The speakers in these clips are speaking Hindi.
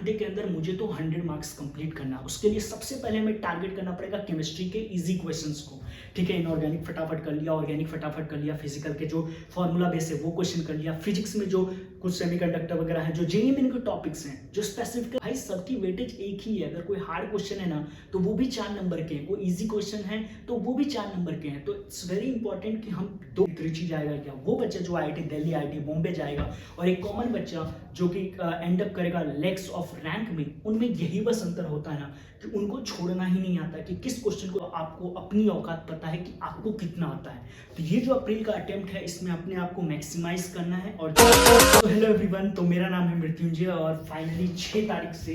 घंटे के अंदर मुझे तो 100 मार्क्स कंप्लीट करना है। उसके लिए सबसे पहले हमें टारगेट करना पड़ेगा केमिस्ट्री के इजी क्वेश्चंस को। ठीक है, इनऑर्गेनिक फटाफट कर लिया, ऑर्गेनिक फटाफट कर लिया, फिजिकल के जो फॉर्मूला बेस है वो क्वेश्चन कर लिया, फिजिक्स में जो कुछ सेमीकंडक्टर वगैरह है, जो जेईई में इनके टॉपिक्स हैं, जो स्पेसिफिक भाई सबकी वेटेज एक ही है। अगर कोई हार्ड क्वेश्चन है ना तो वो भी 4 नंबर के हैं, कोई इजी क्वेश्चन है तो वो भी 4 नंबर के हैं। तो इट्स वेरी इंपॉर्टेंट कि हम दो त्रिची जाएगा क्या, वो बच्चा जो आईआईटी दिल्ली, आईआईटी बॉम्बे जाएगा और एक कॉमन बच्चा जो कि एंड अप करेगा लेग्स ऑफ रैंक में, उनमें यही बस अंतर होता है ना कि उनको छोड़ना ही नहीं आता कि किस क्वेश्चन को आपको अपनी औकात पता है कि आपको कितना आता है। तो ये जो अप्रैल का अटेम्प्ट है इसमें अपने आप को मैक्सिमाइज करना है। और तो हेलो एवरीवन, तो मेरा नाम है मृत्युंजय और फाइनली 6 तारीख से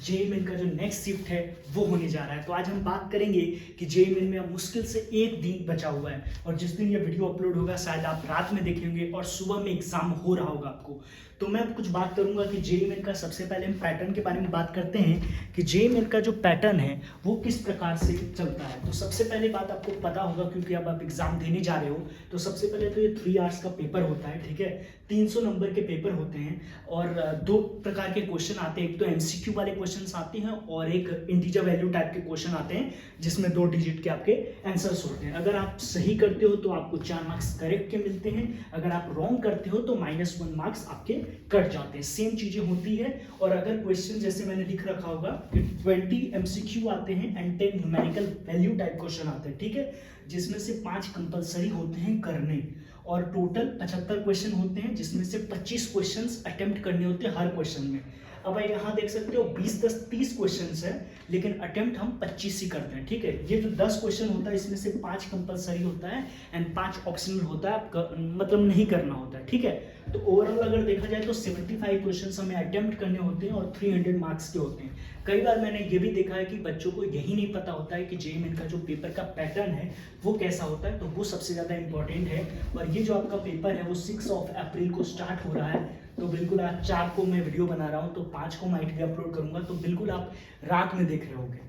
जेईई मेन का जो नेक्स्ट शिफ्ट है वो होने जा रहा है। तो आज हम बात करेंगे कि जेईई मेन में अब मुश्किल से एक दिन बचा हुआ है और जिस दिन ये वीडियो अपलोड होगा शायद आप रात में देखेंगे और सुबह में एग्जाम हो रहा होगा आपको। तो मैं कुछ बात करूंगा कि जेईई मेन का सबसे पहले हम पैटर्न के बारे में बात करते हैं कि जेईई मेन का जो पैटर्न है वो किस प्रकार से चलता है। तो सबसे पहले बात आपको पता होगा क्योंकि अब आप एग्जाम देने जा रहे हो, तो सबसे पहले तो ये 3 आवर्स का पेपर होता है। ठीक है, 300 नंबर के पेपर होते हैं और 2 प्रकार के क्वेश्चन आते हैं। एक तो एमसीक्यू वाले क्वेश्चंस आते हैं और एक इंटीजर वैल्यू टाइप के क्वेश्चन आते हैं जिसमें 2 डिजिट के आपके आंसर्स होते हैं। अगर आप सही करते हो तो आपको 4 मार्क्स करेक्ट के मिलते हैं, अगर आप रॉन्ग करते हो तो -1 मार्क्स आपके कट जाते हैं। सेम चीजें होती है। और अगर क्वेश्चन जैसे मैंने लिख रखा होगा कि 20 एमसीक्यू आते हैं and 10 numerical value type question आते हैं। ठीक है, जिसमें से 5 कंपलसरी होते हैं करने और टोटल 75 क्वेश्चन होते हैं जिसमें से 25 क्वेश्चंस अटेम्प्ट करने होते हैं हर क्वेश्चन में। अब आप यहाँ देख सकते हो 20-10-30 क्वेश्चंस है लेकिन अटेम्प्ट हम 25 ही करते हैं। ठीक है, ये जो 10 क्वेश्चन होता है इसमें से 5 कंपलसरी होता है एंड 5 ऑप्शनल होता है, मतलब नहीं करना होता है। ठीक है, तो ओवरऑल अगर देखा जाए तो 75 क्वेश्चंस हमें अटेम्प्ट करने होते हैं और 300 मार्क्स के होते हैं। कई बार मैंने ये भी देखा है कि बच्चों को यही नहीं पता होता है कि जेईई मेन का जो पेपर का पैटर्न है वो कैसा होता है, तो वो सबसे ज़्यादा इंपॉर्टेंट है। और ये जो आपका पेपर है वो 6 अप्रैल को स्टार्ट हो रहा है। तो बिल्कुल आज 4 को मैं वीडियो बना रहा हूँ तो 5 को माइट भी अपलोड करूँगा, तो बिल्कुल आप रात में देख रहे होंगे।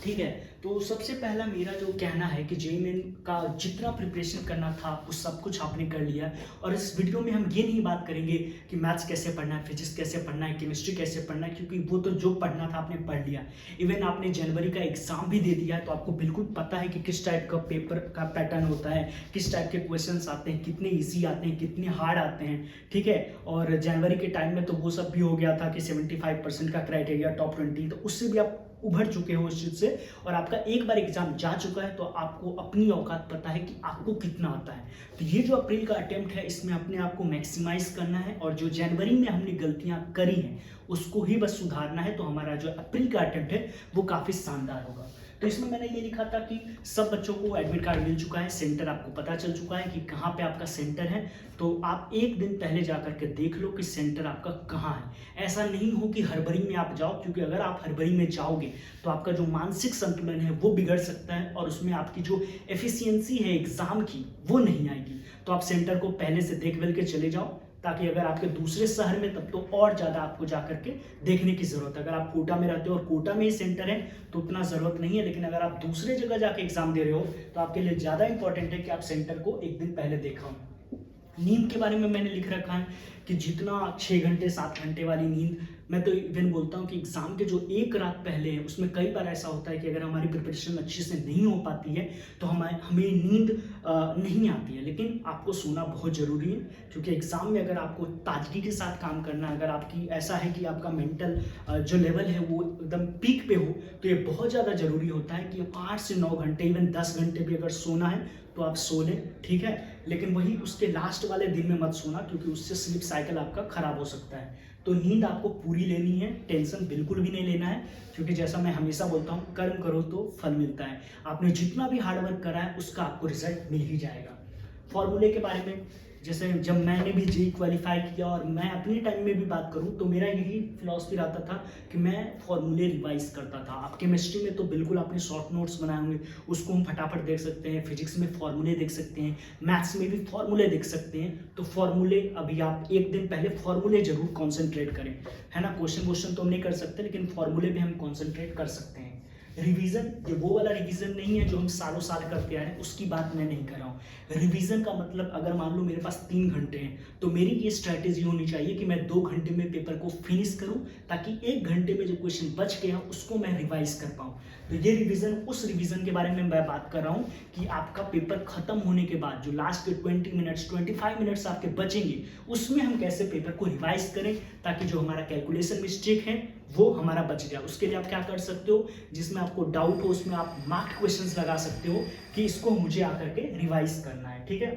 ठीक है, तो सबसे पहला मेरा जो कहना है कि जेईई मेन का जितना प्रिपरेशन करना था वो सब कुछ आपने कर लिया। और इस वीडियो में हम ये नहीं बात करेंगे कि मैथ्स कैसे पढ़ना है, फिजिक्स कैसे पढ़ना है, केमिस्ट्री कैसे पढ़ना है, क्योंकि वो तो जो पढ़ना था आपने पढ़ लिया। इवन आपने जनवरी का एग्जाम भी दे दिया है तो आपको बिल्कुल पता है कि किस टाइप का पेपर का पैटर्न होता है, किस टाइप के क्वेश्चन आते हैं, कितने ईजी आते हैं, कितने हार्ड आते हैं। ठीक है, और जनवरी के टाइम में तो वो सब भी हो गया था कि 75% का क्राइटेरिया टॉप 20, तो उससे भी आप उभर चुके हो उस चीज से और आपका एक बार एग्जाम जा चुका है तो आपको अपनी औकात पता है कि आपको कितना आता है। तो ये जो अप्रैल का अटेम्प्ट है इसमें अपने आप को मैक्सिमाइज करना है और जो जनवरी में हमने गलतियां करी हैं उसको ही बस सुधारना है। तो हमारा जो अप्रैल का अटेम्प्ट है वो काफी शानदार होगा। तो इसमें मैंने ये लिखा था कि सब बच्चों को एडमिट कार्ड मिल चुका है, सेंटर आपको पता चल चुका है कि कहाँ पे आपका सेंटर है। तो आप एक दिन पहले जा करके देख लो कि सेंटर आपका कहाँ है। ऐसा नहीं हो कि हड़बड़ी में आप जाओ, क्योंकि अगर आप हड़बड़ी में जाओगे तो आपका जो मानसिक संतुलन है वो बिगड़ सकता है और उसमें आपकी जो एफिशिएंसी है एग्जाम की वो नहीं आएगी। तो आप सेंटर को पहले से देख वेल के चले जाओ, ताकि अगर आपके दूसरे शहर में तब तो और ज़्यादा आपको जा करके देखने की ज़रूरत है। अगर आप कोटा में रहते हो और कोटा में ही सेंटर है तो उतना ज़रूरत नहीं है, लेकिन अगर आप दूसरे जगह जाके एग्जाम दे रहे हो तो आपके लिए ज़्यादा इंपॉर्टेंट है कि आप सेंटर को एक दिन पहले देखा हो। नींद के बारे में मैंने लिख रखा है कि जितना 6 घंटे 7 घंटे वाली नींद, मैं तो इवन बोलता हूँ कि एग्जाम के जो एक रात पहले है उसमें कई बार ऐसा होता है कि अगर हमारी प्रिपरेशन अच्छे से नहीं हो पाती है तो हमें नींद नहीं आती है, लेकिन आपको सोना बहुत ज़रूरी है। क्योंकि एग्जाम में अगर आपको ताजगी के साथ काम करना है, अगर आपकी ऐसा है कि आपका मेंटल जो लेवल है वो एकदम पीक पे हो, तो ये बहुत ज़्यादा ज़रूरी होता है कि 8 से 9 घंटे इवन 10 घंटे भी अगर सोना है तो आप सो लें। ठीक है, लेकिन वही उसके लास्ट वाले दिन में मत सोना, क्योंकि उससे स्लीप साइकिल आपका खराब हो सकता है। तो नींद आपको पूरी लेनी है, टेंशन बिल्कुल भी नहीं लेना है, क्योंकि जैसा मैं हमेशा बोलता हूँ कर्म करो तो फल मिलता है। आपने जितना भी हार्डवर्क करा है उसका आपको रिजल्ट मिल ही जाएगा। फॉर्मूले के बारे में, जैसे जब मैंने भी जेईई क्वालिफाई किया और मैं अपने टाइम में भी बात करूं तो मेरा यही फिलॉसफी रहता था कि मैं फॉर्मूले रिवाइज करता था। आप केमिस्ट्री में तो बिल्कुल आपने शॉर्ट नोट्स बनाए होंगे, उसको हम फटाफट देख सकते हैं। फिजिक्स में फॉर्मूले देख सकते हैं, मैथ्स में भी फॉर्मूले देख सकते हैं। तो फॉर्मूले अभी आप एक दिन पहले फॉर्मूले जरूर कॉन्सेंट्रेट करें, है ना। क्वेश्चन तो हम नहीं कर सकते लेकिन फॉर्मूले भी हम कॉन्सेंट्रेट कर सकते हैं। रिवीजन ये वो वाला रिवीजन नहीं है जो हम सालों साल करते आ रहे हैं, उसकी बात मैं नहीं कर रहा हूँ। रिवीजन का मतलब अगर मान लो मेरे पास 3 घंटे हैं तो मेरी ये स्ट्रैटेजी होनी चाहिए कि मैं 2 घंटे में पेपर को फिनिश करूँ, ताकि 1 घंटे में जो क्वेश्चन बच गया उसको मैं रिवाइज कर पाऊँ। तो ये रिवीजन, उस रिवीजन के बारे में मैं बात कर रहा हूँ कि आपका पेपर खत्म होने के बाद जो लास्ट के 20 मिनट्स 25 मिनट्स आपके बचेंगे उसमें हम कैसे पेपर को रिवाइज करें, ताकि जो हमारा कैलकुलेशन मिस्टेक है वो हमारा बच जाए। उसके लिए आप क्या कर सकते हो, जिसमें आपको डाउट हो उसमें आप मार्क क्वेश्चंस लगा सकते हो कि इसको मुझे आकर के रिवाइज करना है। ठीक है,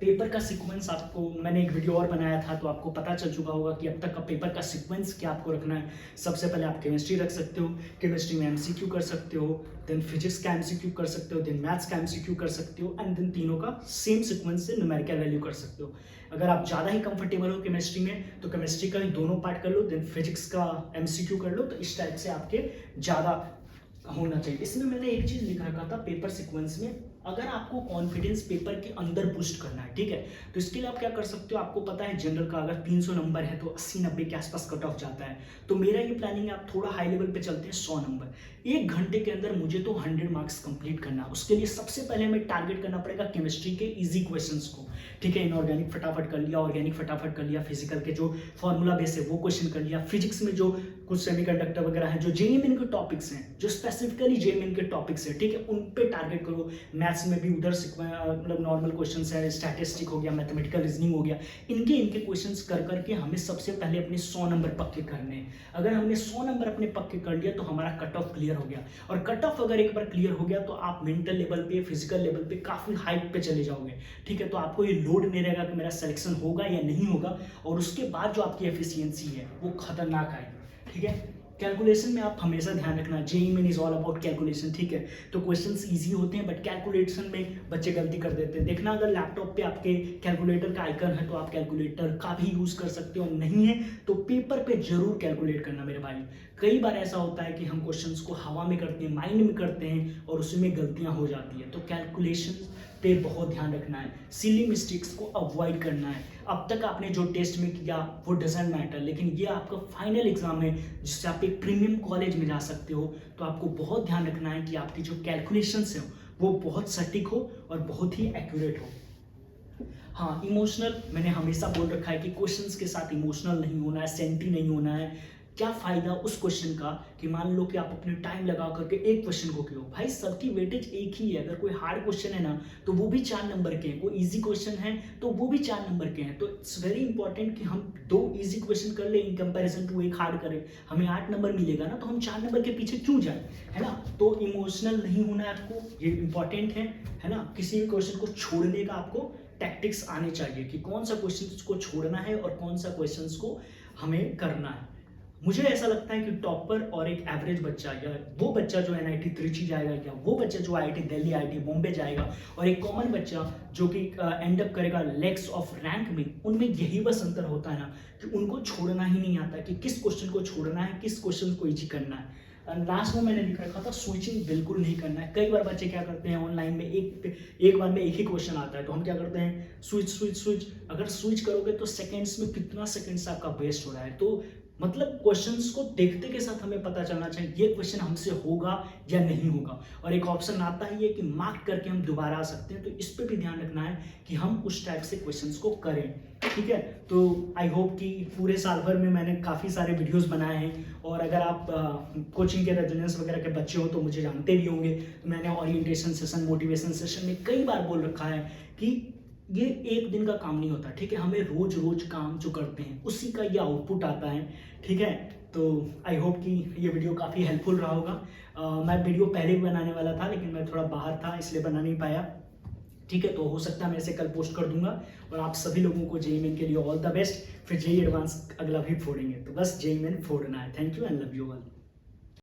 पेपर का सीक्वेंस आपको मैंने एक वीडियो और बनाया था तो आपको पता चल चुका होगा कि अब तक का पेपर का सीक्वेंस क्या आपको रखना है। सबसे पहले आप केमिस्ट्री रख सकते हो, केमिस्ट्री में एमसीक्यू कर सकते हो, देन फिजिक्स का एमसीक्यू कर सकते हो, देन मैथ्स का एमसीक्यू कर सकते हो, एंड देन तीनों का सेम सीक्वेंस से न्यूमेरिकल वैल्यू कर सकते हो। अगर आप ज़्यादा ही कंफर्टेबल हो केमिस्ट्री में तो केमिस्ट्री का ही दोनों पार्ट कर लो, देन फिजिक्स का एमसीक्यू कर लो। तो इस टाइप से आपके ज़्यादा होना चाहिए। इसमें मैंने एक चीज़ लिख रखा था पेपर सीक्वेंस में, अगर आपको कॉन्फिडेंस पेपर के अंदर बूस्ट करना है, ठीक है, तो इसके लिए आप क्या कर सकते हो। आपको पता है जनरल का अगर 300 नंबर है तो 80-90 के आसपास कट ऑफ जाता है। तो मेरा ये प्लानिंग है आप थोड़ा हाई लेवल पे चलते हैं, 100 नंबर 1 घंटे के अंदर मुझे तो 100 मार्क्स कंप्लीट करना है। उसके लिए सबसे पहले हमें टारगेट करना पड़ेगा केमिस्ट्री के इजी क्वेश्चंस को। ठीक है, इनऑर्गेनिक फटाफट कर लिया, ऑर्गेनिक फटाफट कर लिया, फिजिकल के जो फॉर्मूला बेस है वो क्वेश्चन कर लिया, फिजिक्स में जो कुछ सेमीकंडक्टर वगैरह है जो जेईएमएन के टॉपिक्स हैं, जो स्पेसिफिकली जेईएमएन के टॉपिक्स हैं, ठीक है, उन पे टारगेट करो। मैथ्स में भी उधर मतलब नॉर्मल क्वेश्चंस है, स्टैटिस्टिक हो गया, मैथमेटिकल रीजनिंग हो गया, इनके क्वेश्चंस कर करके हमें सबसे पहले अपने 100 नंबर पक्के करने हैं। अगर हमने 100 नंबर अपने पक्के कर लिया तो हमारा कट ऑफ क्लियर हो गया, और कट ऑफ अगर एक बार क्लियर हो गया तो आप मेंटल लेवल पे, फिजिकल लेवल पे काफी हाइट पे चले जाओगे। ठीक है, तो आपको ये लोड नहीं रहेगा कि मेरा सिलेक्शन होगा या नहीं होगा, और उसके बाद जो आपकी एफिशिएंसी है वो खतरनाक आएगी। ठीक है, कैलकुलेशन में आप हमेशा ध्यान रखना, JEE is all about calculation. ठीक है, तो क्वेश्चंस इजी होते हैं बट कैलकुलेशन में बच्चे गलती कर देते हैं। देखना, अगर लैपटॉप पे आपके कैलकुलेटर का आइकन है तो आप कैलकुलेटर का भी यूज़ कर सकते हो, नहीं है तो पेपर पे जरूर कैलकुलेट करना मेरे भाई। कई बार ऐसा होता है कि हम क्वेश्चंस को हवा में करते हैं, माइंड में करते हैं और उसमें गलतियां हो जाती है। तो कैलकुलेशन पे बहुत ध्यान रखना है, सिली मिस्टेक्स को अवॉइड करना है। अब तक आपने जो टेस्ट में किया वो डजेंट मैटर, लेकिन ये आपका फाइनल एग्जाम है जिससे आप एक प्रीमियम कॉलेज में जा सकते हो। तो आपको बहुत ध्यान रखना है कि आपकी जो कैलकुलेशंस है वो बहुत सटीक हो और बहुत ही एक्यूरेट हो। हाँ, इमोशनल, मैंने हमेशा बोल रखा है कि क्वेश्चंस के साथ इमोशनल नहीं होना है, सेंटी नहीं होना है। क्या फ़ायदा उस क्वेश्चन का कि मान लो कि आप अपने टाइम लगा करके एक क्वेश्चन को किया, भाई सबकी वेटेज एक ही है। अगर कोई हार्ड क्वेश्चन है ना तो वो भी 4 नंबर के हैं, कोई इजी क्वेश्चन है तो वो भी 4 नंबर के हैं। तो इट्स वेरी इंपॉर्टेंट कि हम 2 इजी क्वेश्चन कर ले इन कंपैरिजन टू एक हार्ड करें, हमें 8 नंबर मिलेगा ना, तो हम 4 नंबर के पीछे क्यों जाए, है ना। तो इमोशनल नहीं होना है आपको, ये इंपॉर्टेंट है ना। किसी भी क्वेश्चन को छोड़ने का आपको टैक्टिक्स आने चाहिए कि कौन सा क्वेश्चन को छोड़ना है और कौन सा क्वेश्चन को हमें करना है। मुझे ऐसा लगता है कि टॉपर और एक एवरेज बच्चा, या वो बच्चा जो एनआईटी त्रिची जाएगा, या वो बच्चा जो आईआईटी दिल्ली, आईआईटी बॉम्बे जाएगा, और एक कॉमन बच्चा जो कि एंड अप करेगा लेग्स ऑफ रैंक में, उनमें यही बस अंतर होता है ना कि उनको छोड़ना ही नहीं आता कि किस क्वेश्चन को छोड़ना है, किस क्वेश्चन को इजी करना है। लास्ट में मैंने लिख रखा था स्विचिंग बिल्कुल नहीं करना है। कई बार बच्चे क्या करते हैं, ऑनलाइन में एक बार में एक ही क्वेश्चन आता है तो हम क्या करते हैं, स्विच स्विच स्विच। अगर स्विच करोगे तो सेकंड्स में कितना सेकंड्स आपका वेस्ट हो रहा है। तो मतलब क्वेश्चंस को देखते के साथ हमें पता चलना चाहिए ये क्वेश्चन हमसे होगा या नहीं होगा, और एक ऑप्शन आता ही है कि मार्क करके हम दोबारा आ सकते हैं। तो इस पे भी ध्यान रखना है कि हम उस टाइप से क्वेश्चंस को करें। ठीक है, तो आई होप कि पूरे साल भर में मैंने काफ़ी सारे वीडियोस बनाए हैं, और अगर आप कोचिंग के रेजिडेंस वगैरह के बच्चे हो तो मुझे जानते भी होंगे। तो मैंने ओरिएंटेशन सेशन, मोटिवेशन सेशन में कई बार बोल रखा है कि ये एक दिन का काम नहीं होता। ठीक है, हमें रोज रोज काम जो करते हैं उसी का ये आउटपुट आता है। ठीक है, तो आई होप कि ये वीडियो काफ़ी हेल्पफुल रहा होगा। मैं वीडियो पहले भी बनाने वाला था लेकिन मैं थोड़ा बाहर था इसलिए बना नहीं पाया। ठीक है, तो हो सकता है मैं इसे कल पोस्ट कर दूंगा। और आप सभी लोगों को जेईई मेन के लिए ऑल द बेस्ट। फिर जेईई एडवांस अगला भी फोड़ेंगे, तो बस जेईई मेन फोड़ना है। Thank you and love you all.